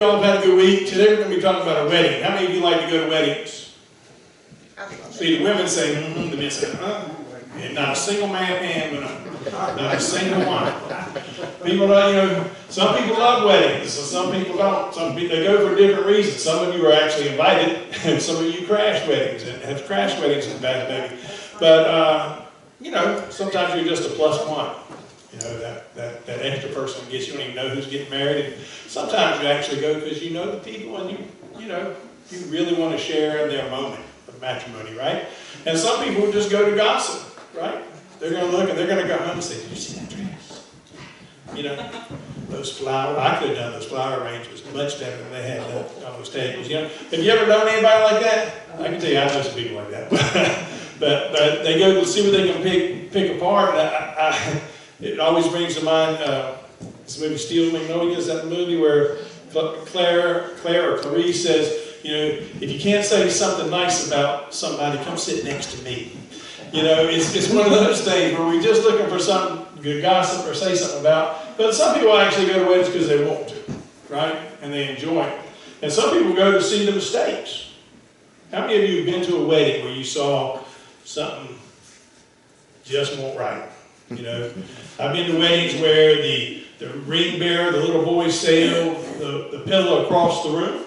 Y'all have had a good week. Today we're going to be talking about a wedding. How many of you like to go to weddings? See, the women say, the men say, and not a single man hand went up. Not a single one. People don't, some people love weddings, and some people don't. Some people, they go for different reasons. Some of you are actually invited, and some of you crash weddings, and have crashed weddings in the past, maybe. But, sometimes you're just a plus one. That extra person gets, you don't even know who's getting married. And sometimes you actually go because you know the people and you really want to share in their moment of matrimony, right? And some people just go to gossip, right? They're going to look and they're going to go home and say, did you see that dress? Those flower, I could have done those flower arrangements much better than they had done on those tables. Have you ever known anybody like that? I can tell you, I know some people like that. but they go to see what they can pick apart. And it always brings to mind this movie Steel Magnolia. Is that the movie where Claire or Clarice says, if you can't say something nice about somebody, come sit next to me. It's one of those things where we're just looking for something to gossip or say something about. But some people actually go to weddings because they want to, right? And they enjoy it. And some people go to see the mistakes. How many of you have been to a wedding where you saw something just won't right? I've been to weddings where the ring bearer, the little boy, sailed the pillow across the room.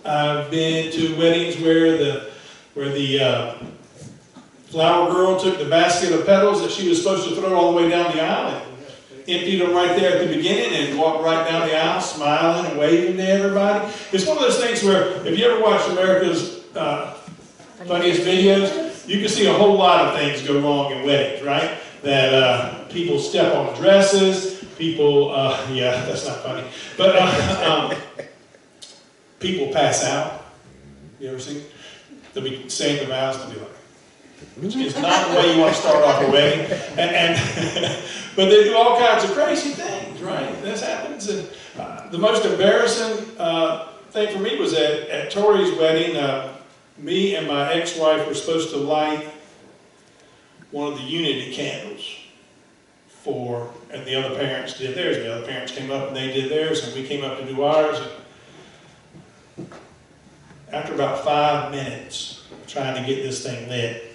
I've been to weddings where the flower girl took the basket of petals that she was supposed to throw all the way down the aisle and emptied them right there at the beginning and walked right down the aisle smiling and waving to everybody. It's one of those things where if you ever watched America's Funniest Videos, you can see a whole lot of things go wrong in weddings, right? That people step on dresses, people, yeah, that's not funny, but people pass out. You ever seen? They'll be saying the vows to be like, it's not the way you want to start off a wedding. But they do all kinds of crazy things, right? This happens. And the most embarrassing thing for me was at Tori's wedding. Me and my ex-wife were supposed to light one of the unity candles and the other parents did theirs. The other parents came up and they did theirs, and we came up to do ours. And after about 5 minutes trying to get this thing lit,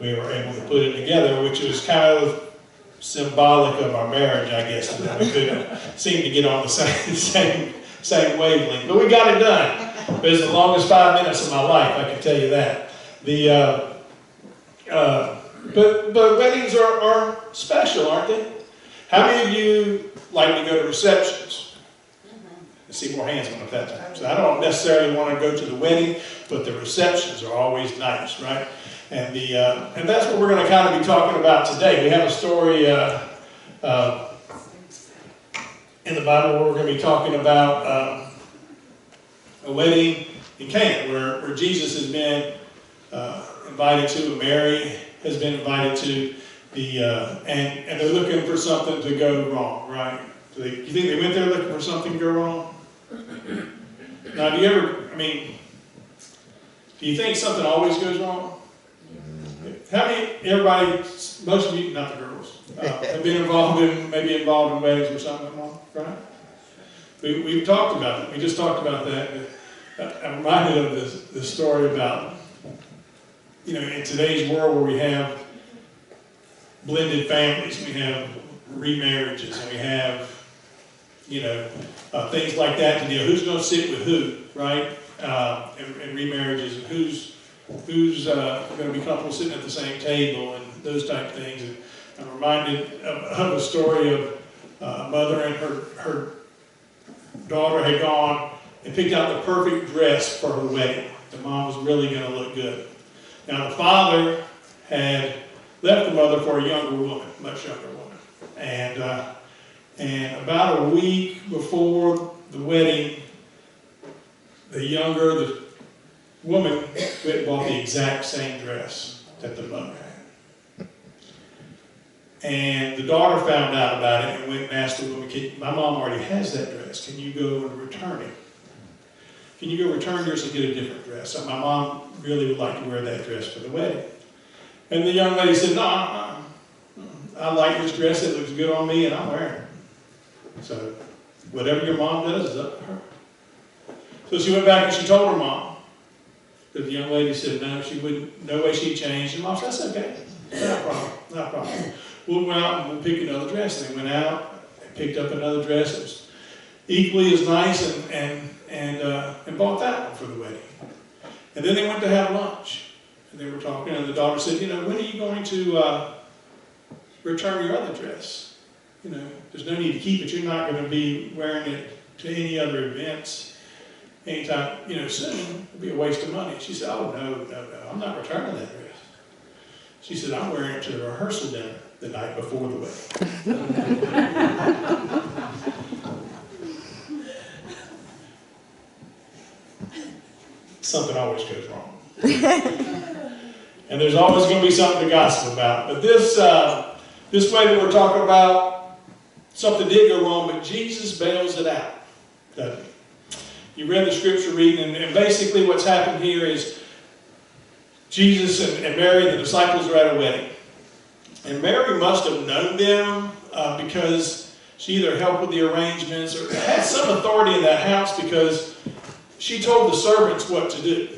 we were able to put it together, which was kind of symbolic of our marriage, I guess, that we couldn't seem to get on the same wavelength. But we got it done. It was the longest 5 minutes of my life, I can tell you that. But weddings are special, aren't they? How many of you like to go to receptions? I see more hands going up that time. So I don't necessarily want to go to the wedding, but the receptions are always nice, right? And that's what we're going to kind of be talking about today. We have a story in the Bible where we're going to be talking about a wedding in Cana, where Jesus has been invited to, and Mary has been invited to, and they're looking for something to go wrong, right? So you think they went there looking for something to go wrong? Now, do you think something always goes wrong? How many, most of you, not the girls, have been involved in weddings or something, right? We've talked about it. We just talked about that. I'm reminded of this story about, in today's world where we have blended families, we have remarriages, and we have, things like that to deal. Who's going to sit with who, right? And remarriages, and who's going to be comfortable sitting at the same table, and those type of things. And I'm reminded of a story of a mother and her daughter had gone and picked out the perfect dress for her wedding. The mom was really going to look good. Now the father had left the mother for a younger woman, much younger woman. And about a week before the wedding, the woman went and bought the exact same dress that the mother had. And the daughter found out about it and went and asked the woman, my mom already has that dress. Can you go and return it? Can you go return yours and get a different dress? So my mom really would like to wear that dress for the wedding. And the young lady said, no, I like this dress. It looks good on me, and I'm wearing it. So whatever your mom does is up to her. So she went back and she told her mom. But the young lady said no, she wouldn't, no way she'd change. And mom said, that's okay, not a problem, not a problem. We'll go out and we'll pick another dress. And they went out and picked up another dress that was equally as nice and bought that one for the wedding. And then they went to have lunch. And they were talking, and the daughter said, you know, when are you going to return your other dress? You know, there's no need to keep it. You're not going to be wearing it to any other events anytime, you know, soon. It'd be a waste of money. She said, oh, no, I'm not returning that dress. She said, I'm wearing it to the rehearsal dinner the night before the wedding. Something always goes wrong. And there's always going to be something to gossip about. But this wedding we're talking about, something did go wrong, but Jesus bails it out, doesn't he? You read the scripture reading, and basically what's happened here is Jesus and Mary, the disciples, are at a wedding. And Mary must have known them because she either helped with the arrangements or had some authority in that house because she told the servants what to do.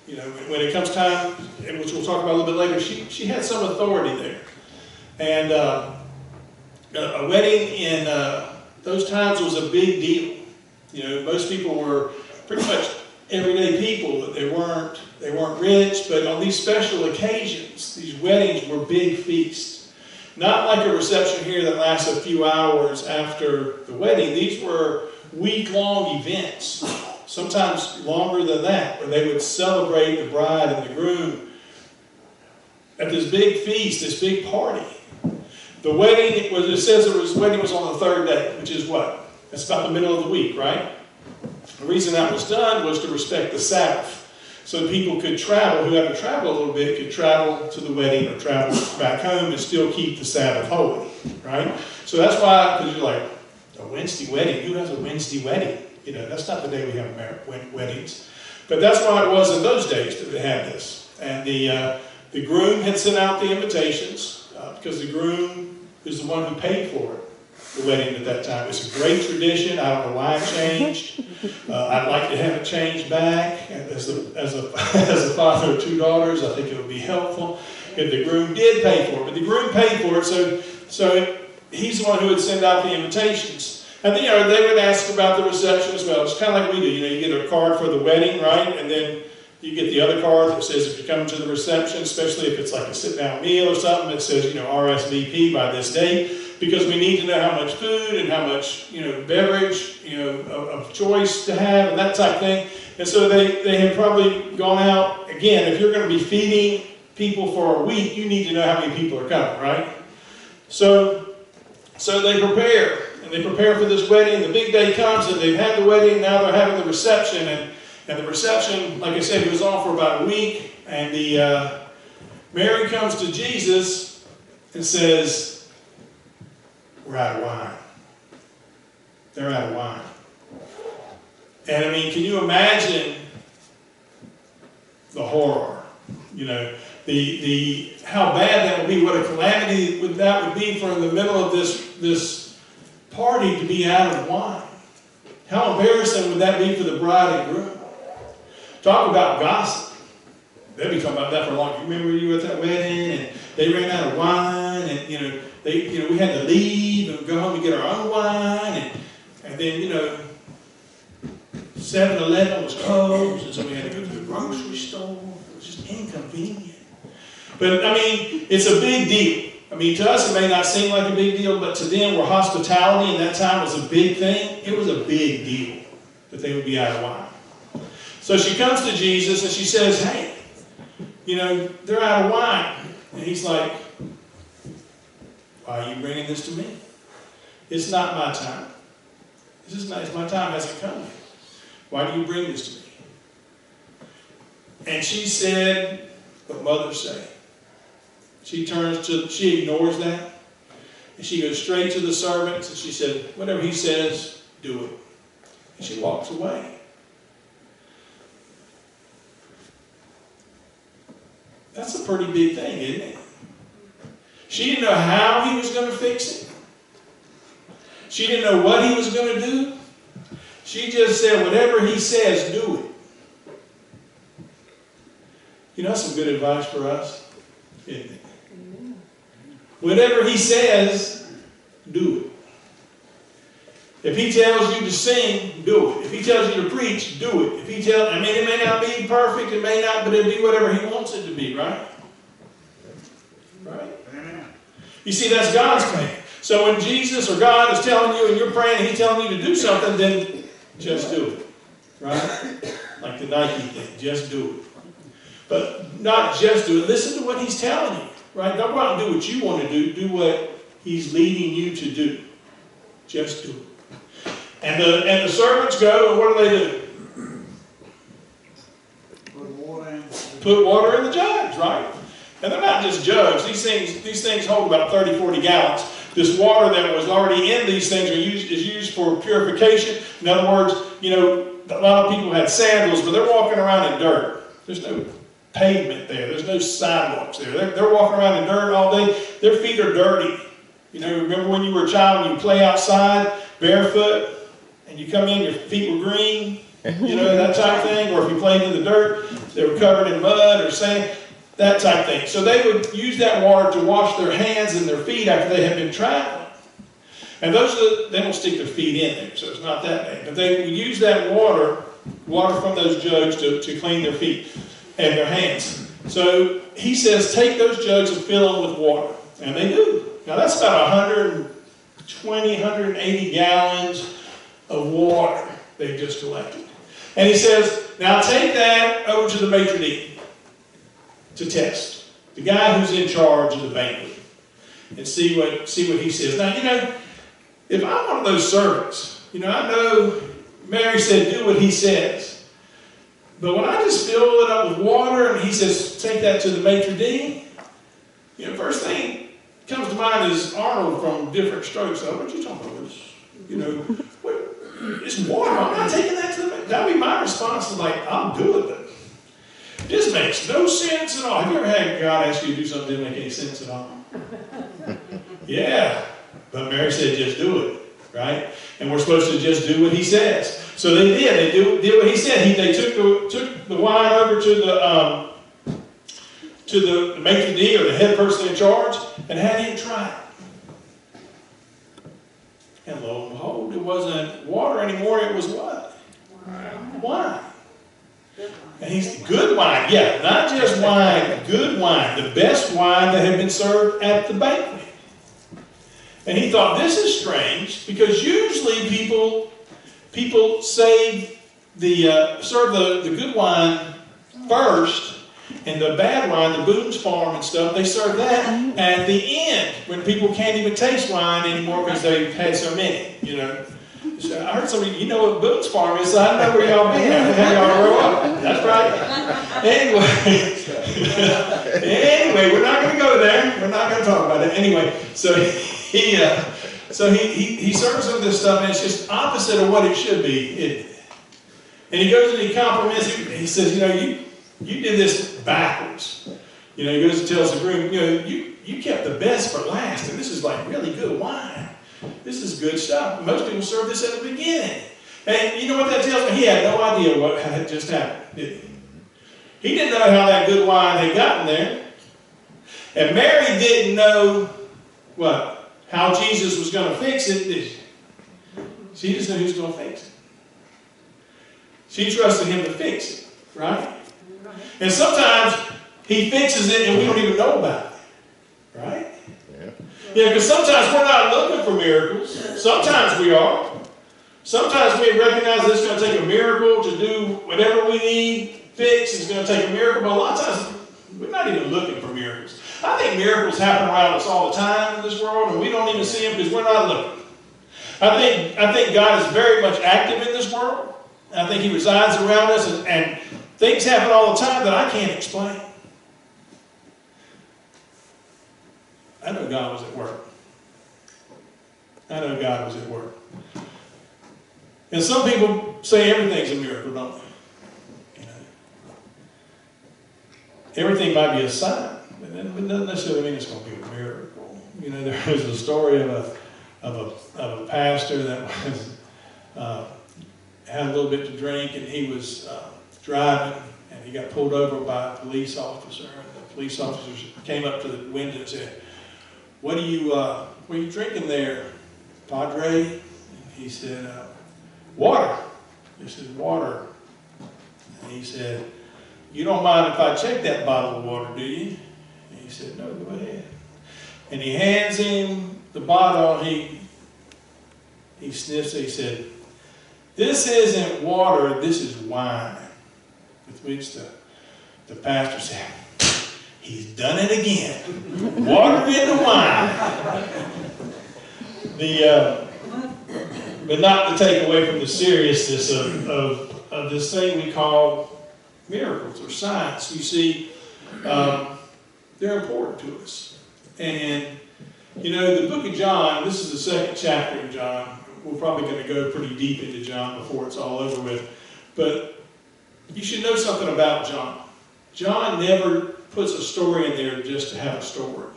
You know, when it comes time, and which we'll talk about a little bit later, she had some authority there. And a wedding in those times was a big deal. You know, most people were pretty much everyday people. They weren't rich, but on these special occasions, these weddings were big feasts. Not like a reception here that lasts a few hours after the wedding. These were week-long events. Sometimes longer than that, where they would celebrate the bride and the groom at this big feast, this big party. The wedding, it says the wedding was on the third day, which is what? That's about the middle of the week, right? The reason that was done was to respect the Sabbath. So people could travel, who had to travel a little bit, could travel to the wedding or travel back home and still keep the Sabbath holy, right? So that's why, because you're like, a Wednesday wedding? Who has a Wednesday wedding? You know, that's not the day we have weddings. But that's why it was in those days that they had this. And the groom had sent out the invitations because the groom is the one who paid for it, the wedding at that time. It's a great tradition. I don't know why it changed. I'd like to have it changed back. As a father of two daughters, I think it would be helpful if the groom did pay for it. But the groom paid for it, so he's the one who would send out the invitations. And then, you know, they would ask about the reception as well. It's kind of like we do. You know, you get a card for the wedding, right? And then you get the other card that says if you're coming to the reception, especially if it's like a sit-down meal or something, it says, you know, RSVP by this date, because we need to know how much food and how much, you know, beverage, you know, of choice to have and that type of thing. And so they had probably gone out, again, if you're going to be feeding people for a week, you need to know how many people are coming, right? So they prepare. They prepare for this wedding. The big day comes, and they've had the wedding. Now they're having the reception, and the reception, like I said, goes on for about a week. And Mary comes to Jesus and says, "We're out of wine." They're out of wine. And I mean, can you imagine the horror? You know, the how bad that would be. What a calamity that would be for in the middle of this party to be out of wine. How embarrassing would that be for the bride and groom? Talk about gossip. They'll be talking about that for a long time. You remember you were at that wedding and they ran out of wine, and we had to leave and go home and get our own wine, and then 7-Eleven was closed, and so we had to go to the grocery store. It was just inconvenient. But I mean, it's a big deal. I mean, to us it may not seem like a big deal, but to them, where hospitality in that time was a big thing, it was a big deal that they would be out of wine. So she comes to Jesus and she says, "Hey, they're out of wine." And he's like, "Why are you bringing this to me? It's not my time. My time hasn't come yet. Why do you bring this to me?" And she said what mothers say. She ignores that, and she goes straight to the servants, and she said, "Whatever he says, do it." And she walks away. That's a pretty big thing, isn't it? She didn't know how he was going to fix it. She didn't know what he was going to do. She just said, whatever he says, do it. You know, that's some good advice for us, isn't it? Whatever he says, do it. If he tells you to sing, do it. If he tells you to preach, do it. If he tells, I mean, it may not be perfect, it may not, but it'll be whatever he wants it to be, right? Right? You see, that's God's plan. So when Jesus or God is telling you and you're praying and he's telling you to do something, then just do it. Right? Like the Nike thing, just do it. But not just do it. Listen to what he's telling you. Right? Don't go out and do what you want to do. Do what he's leading you to do. Just do it. And the servants go, and what do? Put water in the jugs, right? And they're not just jugs. These things hold about 30, 40 gallons. This water that was already in these things is used for purification. In other words, you know, a lot of people had sandals, but they're walking around in dirt. There's no pavement there. There's no sidewalks there. They're walking around in dirt all day. Their feet are dirty. You know, remember when you were a child and you play outside barefoot and you come in, your feet were green, you know, that type of thing. Or if you played in the dirt, they were covered in mud or sand, that type of thing. So they would use that water to wash their hands and their feet after they had been traveling. And they don't stick their feet in there, so it's not that bad. But they would use that water from those jugs to clean their feet and their hands. So he says, take those jugs and fill them with water. And they do. Now that's about 120, 180 gallons of water they've just collected. And he says, now take that over to the maitre d' to test. The guy who's in charge of the banquet. And see what he says. Now, you know, if I'm one of those servants, you know, I know Mary said, do what he says. But when I just fill it up with water and he says, take that to the maitre d', you know, first thing comes to mind is Arnold from Different Strokes. Oh, what are you talking about? You know, it's water. I'm not taking that to the maitre d'. That would be my response to like, I'm good with it. This makes no sense at all. Have you ever had God ask you to do something that didn't make any sense at all? Yeah. But Mary said, just do it. Right? And we're supposed to just do what he says. So they did. They did what he said. They took the wine over to the maitre d' or the head person in charge and had him try it. And lo and behold, it wasn't water anymore. It was what? Wine. And he's good wine. Yeah, not just wine, good wine. The best wine that had been served at the banquet. And he thought, this is strange, because usually people serve the good wine first, and the bad wine, the Boone's Farm and stuff, they serve that at the end, when people can't even taste wine anymore because they've had so many, you know. So I heard somebody, you know what Boone's Farm is, so I know where y'all been. I know y'all grow up. That's right. Anyway, we're not going to go there. We're not going to talk about it. Anyway, so he serves them this stuff, and it's just opposite of what it should be, isn't it? And he goes and he compliments him. He says, you know, you did this backwards. You know, he goes and tells the groom, you know, you kept the best for last, and this is like really good wine. This is good stuff. Most people serve this at the beginning. And you know what that tells me? He had no idea what had just happened, did he? He didn't know how that good wine had gotten there. And Mary didn't know what? How Jesus was going to fix it, did she? She just knew he was going to fix it. She trusted him to fix it, right? And sometimes he fixes it and we don't even know about it, right? Yeah, because sometimes we're not looking for miracles. Sometimes we are. Sometimes we recognize that it's going to take a miracle to do whatever we need fixed. It's going to take a miracle, but a lot of times we're not even looking for miracles. I think miracles happen around us all the time in this world, and we don't even see them because we're not looking. I think God is very much active in this world. I think he resides around us, and things happen all the time that I can't explain. I know God was at work. I know God was at work. And some people say everything's a miracle, don't they? You know, everything might be a sign, but it doesn't necessarily mean it's going to be a miracle. You know, there was a story of a pastor that was had a little bit to drink, and he was driving, and he got pulled over by a police officer. And the police officers came up to the window and said, what are you drinking there, Padre? And he said, water. He said, water. And he said, you don't mind if I check that bottle of water, do you? And he said, no, go ahead. And he hands him the bottle. He sniffs it. He said, this isn't water, this is wine. With which the pastor said, he's done it again. Water into wine. But not to take away from the seriousness of this thing we call miracles or signs. You see, they're important to us. And, you know, the book of John, this is the second chapter in John. We're probably going to go pretty deep into John before it's all over with. But you should know something about John. John never puts a story in there just to have a story.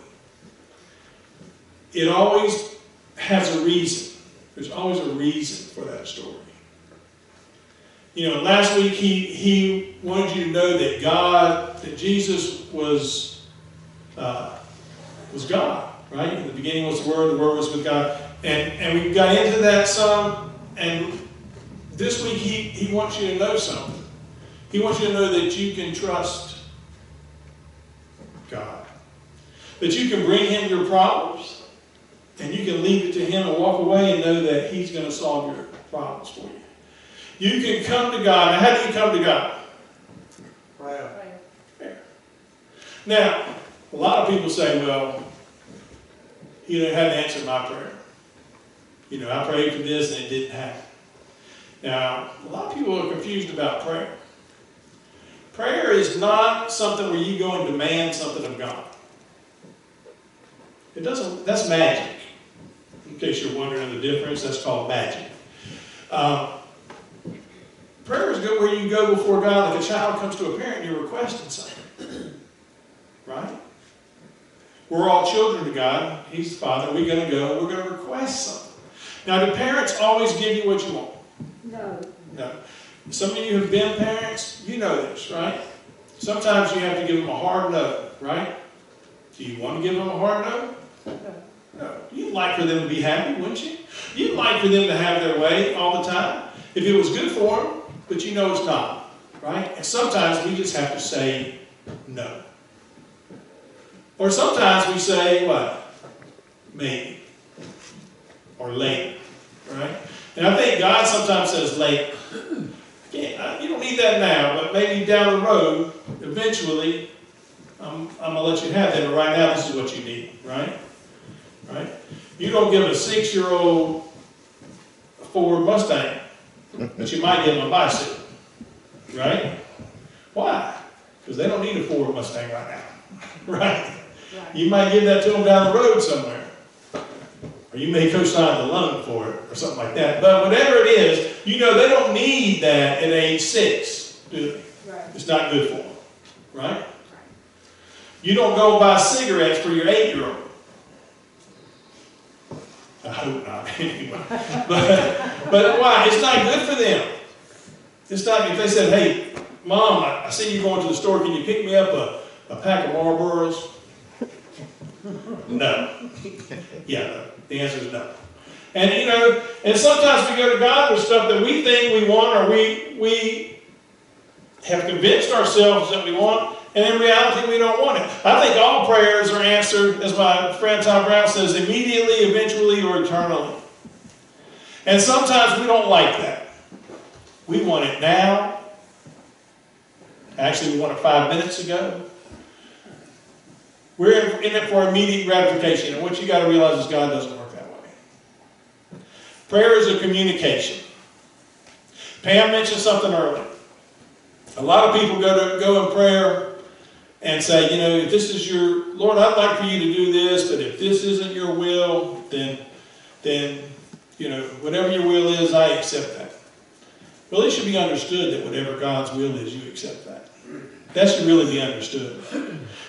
It always has a reason. There's always a reason for that story. You know, last week he wanted you to know that Jesus was God, right? In the beginning was the Word was with God. And we got into that some, and this week he wants you to know something. He wants you to know that you can trust God. That you can bring him your problems, and you can leave it to him and walk away and know that he's going to solve your problems for you. You can come to God. Now, how do you come to God? Prayer. Now, a lot of people say, well, he didn't have to answer my prayer. You know, I prayed for this and it didn't happen. Now, a lot of people are confused about prayer. Prayer is not something where you go and demand something of God. It doesn't, that's magic. In case you're wondering the difference, that's called magic. Prayer is good where you go before God like a child comes to a parent and you're requesting something. Right? We're all children to God. He's the Father. We're going to go and we're going to request something. Now, do parents always give you what you want? No. Some of you have been parents, you know this, right? Sometimes you have to give them a hard no, right? Do you want to give them a hard no? No. You'd like for them to be happy, wouldn't you? You'd like for them to have their way all the time. If it was good for them, but you know it's not, right? And sometimes we just have to say no. Or sometimes we say, what? Maybe. Or later, right? And I think God sometimes says later. You don't need that now, but maybe down the road, eventually, I'm going to let you have that. But right now, this is what you need, right? Right? You don't give a 6-year-old a Ford Mustang, but you might give them a bicycle, right? Why? Because they don't need a Ford Mustang right now, right? You might give that to them down the road somewhere. Or you may co-sign the loan for it, or something like that. But whatever it is, you know they don't need that at age 6, do they? Right. It's not good for them, right? You don't go buy cigarettes for your 8-year-old. I hope not, anyway. But why? It's not good for them. It's not, if they said, hey, Mom, I see you going to the store, can you pick me up a pack of Marlboros? No. Yeah, no. The answer is no. And you know, and sometimes we go to God with stuff that we think we want, or we have convinced ourselves that we want, and in reality we don't want it. I think all prayers are answered, as my friend Tom Brown says, immediately, eventually, or eternally. And sometimes we don't like that. We want it now. Actually, we want it 5 minutes ago. We're in it for immediate gratification. And what you got to realize is God doesn't work that way. Prayer is a communication. Pam mentioned something earlier. A lot of people go in prayer and say, you know, if this is your, Lord, I'd like for you to do this, but if this isn't your will, then you know, whatever your will is, I accept that. Well, it should be understood that whatever God's will is, you accept that. That should really be understood.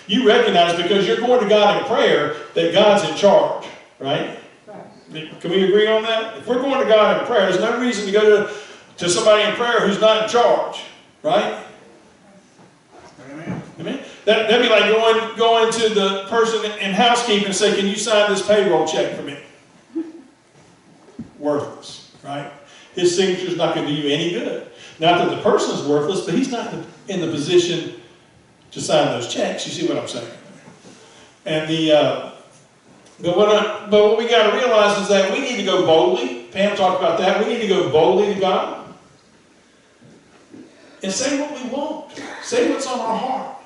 You recognize, because you're going to God in prayer, that God's in charge, right? Can we agree on that? If we're going to God in prayer, there's no reason to go to to somebody in prayer who's not in charge, right? Amen. Amen. That'd be like going to the person in housekeeping and say, can you sign this payroll check for me? Worthless, right? His signature's not going to do you any good. Not that the person is worthless, but he's not in the position to sign those checks. You see what I'm saying? And but what we got to realize is that we need to go boldly. Pam talked about that. We need to go boldly to God and say what we want. Say what's on our heart.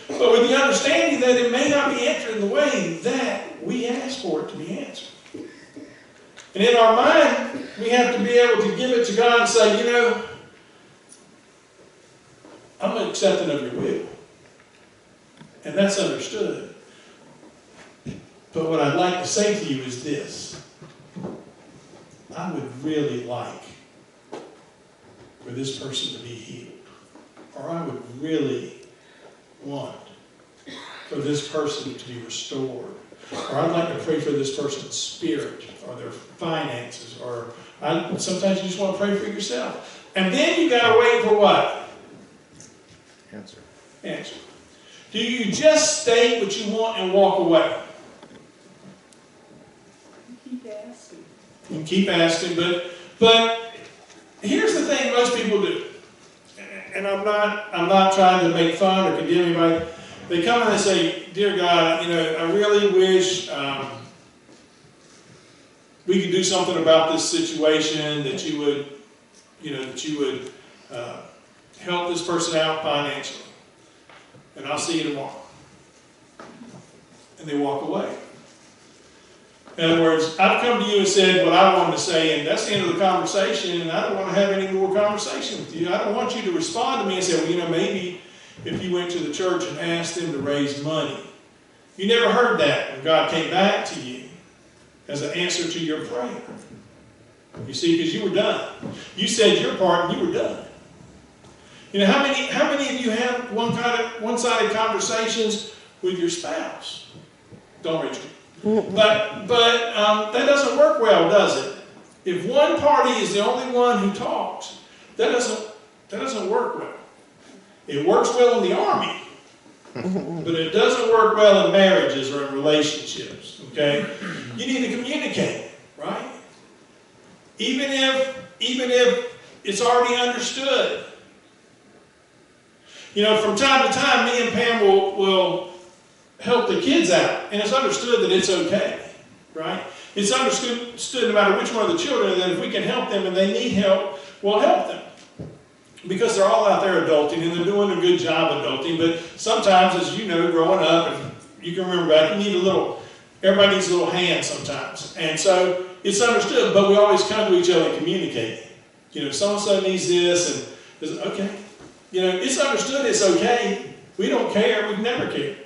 But with the understanding that it may not be answered in the way that we ask for it to be answered. And in our mind, we have to be able to give it to God and say, you know, I'm accepting of your will. And that's understood. But what I'd like to say to you is this. I would really like for this person to be healed. Or I would really want for this person to be restored. Or I'd like to pray for this person's spirit or their finances. Or sometimes you just want to pray for yourself. And then you got to wait for what? Answer. Do you just state what you want and walk away? You keep asking, but here's the thing most people do. And I'm not trying to make fun or condemn anybody. They come and they say, dear God, you know, I really wish we could do something about this situation, that you would help this person out financially. And I'll see you tomorrow. And they walk away. In other words, I've come to you and said what I wanted to say, and that's the end of the conversation, and I don't want to have any more conversation with you. I don't want you to respond to me and say, well, you know, maybe if you went to the church and asked them to raise money. You never heard that when God came back to you as an answer to your prayer. You see, because you were done. You said your part and you were done. You know, how many of you have one-sided conversations with your spouse? Don't raise your hand. But that doesn't work well, does it? If one party is the only one who talks, that doesn't work well. It works well in the army, but it doesn't work well in marriages or in relationships. Okay, you need to communicate, right? Even if it's already understood. You know, from time to time, me and Pam will help the kids out, and it's understood that it's okay, right? It's understood no matter which one of the children, that if we can help them and they need help, we'll help them. Because they're all out there adulting, and they're doing a good job adulting, but sometimes, as you know, growing up, and you can remember back, everybody needs a little hand sometimes. And so, it's understood, but we always come to each other and communicate. You know, so-and-so needs this, and okay. You know, it's understood it's okay. We don't care, we've never cared.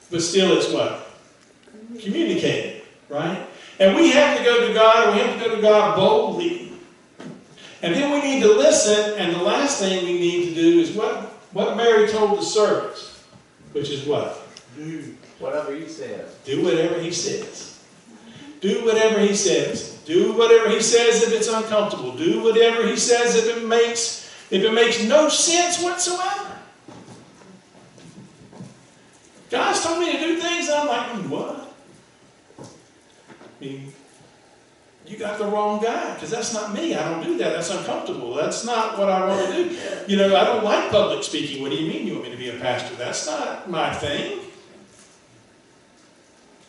But still, it's what? Communicating, right? And we have to go to God, and we have to go to God boldly. And then we need to listen, and the last thing we need to do is what Mary told the servants, which is what? Do whatever he says. Do whatever he says. Do whatever he says. Do whatever he says if it's uncomfortable. Do whatever he says if it makes no sense whatsoever. God's told me to do things, and I'm like, what? I mean, you got the wrong guy, because that's not me. I don't do that. That's uncomfortable. That's not what I want to do. You know, I don't like public speaking. What do you mean you want me to be a pastor? That's not my thing.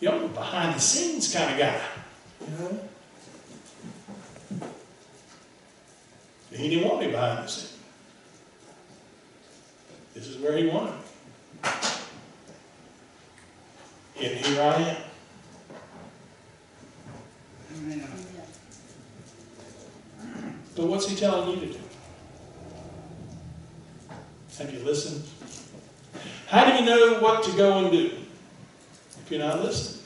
You know, I'm a behind the scenes kind of guy. You know? He didn't want me behind the scenes. This is where he wanted me. And here I am. But what's he telling you to do? Have you listened? How do you know what to go and do if you're not listening?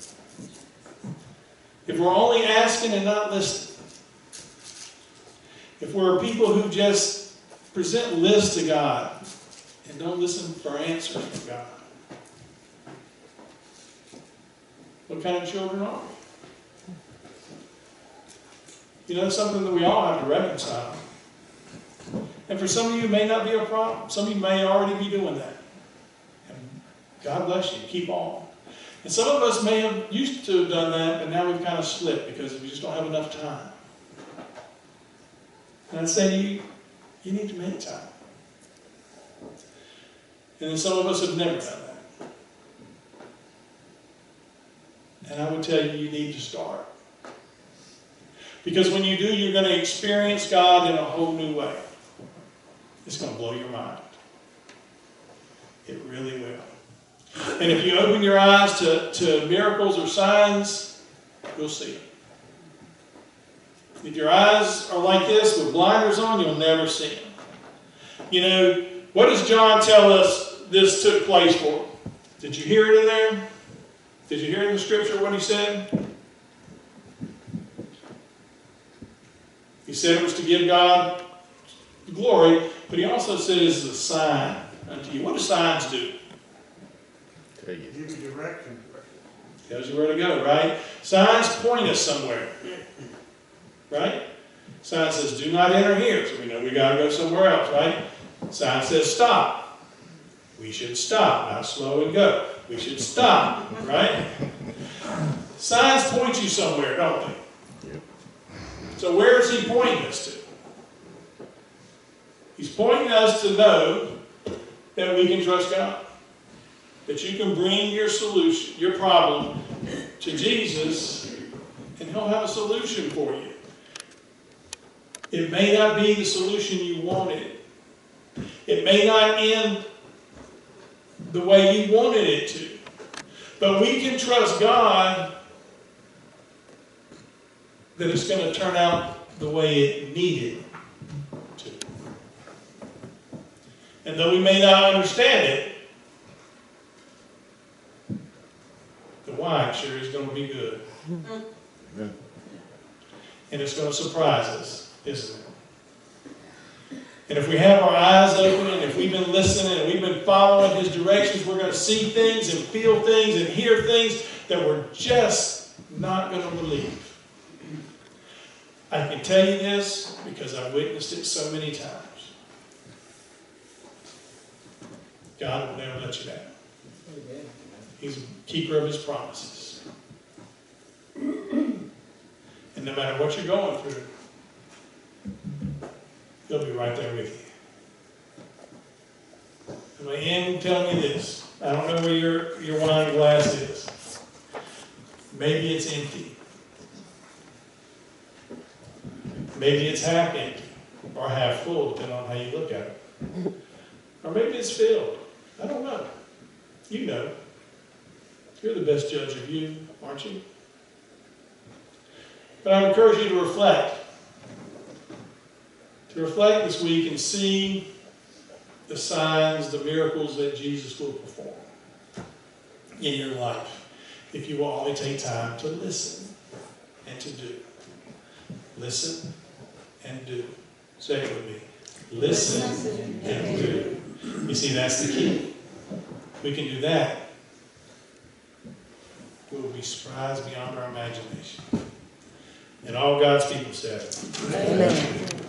If we're only asking and not listening. If we're people who just present lists to God and don't listen for answers from God. What kind of children are we? You know, it's something that we all have to reconcile. And for some of you, it may not be a problem. Some of you may already be doing that. And God bless you. Keep on. And some of us may have used to have done that, but now we've kind of slipped because we just don't have enough time. And I'd say to you, you need to make time. And then some of us have never done that. And I would tell you, you need to start. Because when you do, you're going to experience God in a whole new way. It's going to blow your mind. It really will. And if you open your eyes to miracles or signs, you'll see them. If your eyes are like this with blinders on, you'll never see them. You know, what does John tell us this took place for? Did you hear it in there? Did you hear in the scripture what he said? He said it was to give God glory, but he also said it is a sign unto you. What do signs do? Give you direction. Tells you where to go, right? Signs point us somewhere. Right? Sign says, do not enter here. So we know we got to go somewhere else, right? Sign says, stop. We should stop, not slow and go. We should stop, right? Signs point you somewhere, don't they? Yep. So where is he pointing us to? He's pointing us to know that we can trust God. That you can bring your solution, your problem, to Jesus, and he'll have a solution for you. It may not be the solution you wanted. It may not end the way you wanted it to. But we can trust God that it's going to turn out the way it needed to. And though we may not understand it, the wine sure is going to be good. Amen. And it's going to surprise us, isn't it? And if we have our eyes open and if we've been listening and we've been following his directions, we're going to see things and feel things and hear things that we're just not going to believe. I can tell you this because I've witnessed it so many times. God will never let you down. He's a keeper of his promises. And no matter what you're going through, he'll be right there with you. I'm going to end telling you this. I don't know where your wine glass is. Maybe it's empty. Maybe it's half empty or half full, depending on how you look at it. Or maybe it's filled. I don't know. You know. You're the best judge of you, aren't you? But I encourage you to reflect. To reflect this week and see the signs, the miracles that Jesus will perform in your life. If you will only take time to listen and to do. Listen and do. Say it with me. Listen and do. You see, that's the key. If we can do that, we will be surprised beyond our imagination. And all God's people said, amen.